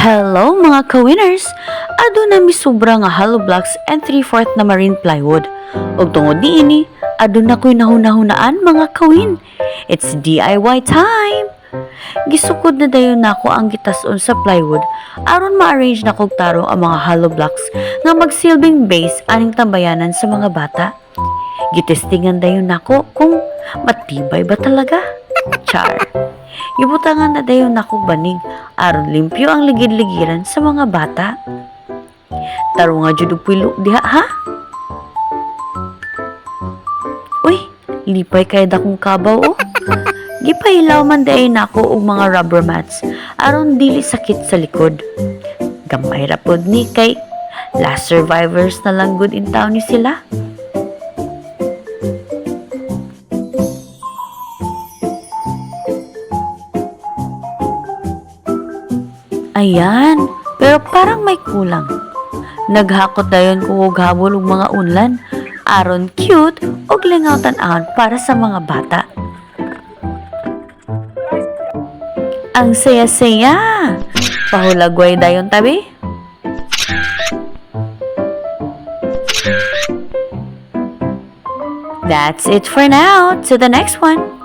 Hello mga ka-winners! Ado na mi sobra nga hollow blocks and 3/4 na marine plywood. Ug tungod niini, ado na ko'y nahunahunaan mga kawin. It's DIY time! Gisukod na dayon nako ang gitas-on sa plywood aron ma-arrange na kog tarong ang mga hollow blocks nga magsilbing base aning tambayanan sa mga bata. Gitestingan dayon nako kung matibay ba talaga. Char. Ibutangan na dayon nako banig aron limpyo ang ligid-ligiran sa mga bata. Taro nga jud og pilo diha ha. Uy, lipay kay dakong kabaw oh. Gipailaw man dayon nako og mga rubber mats aron dili sakit sa likod. Gamay ra pod ni kay last survivors na lang good in town ni sila. Ayan, pero parang may kulang. Naghakot dayon ko og habol og mga unlan aron cute og lingaw tan-awon para sa mga bata. Ang saya-saya. Pahulagway dayon tabi. That's it for now. To the next one.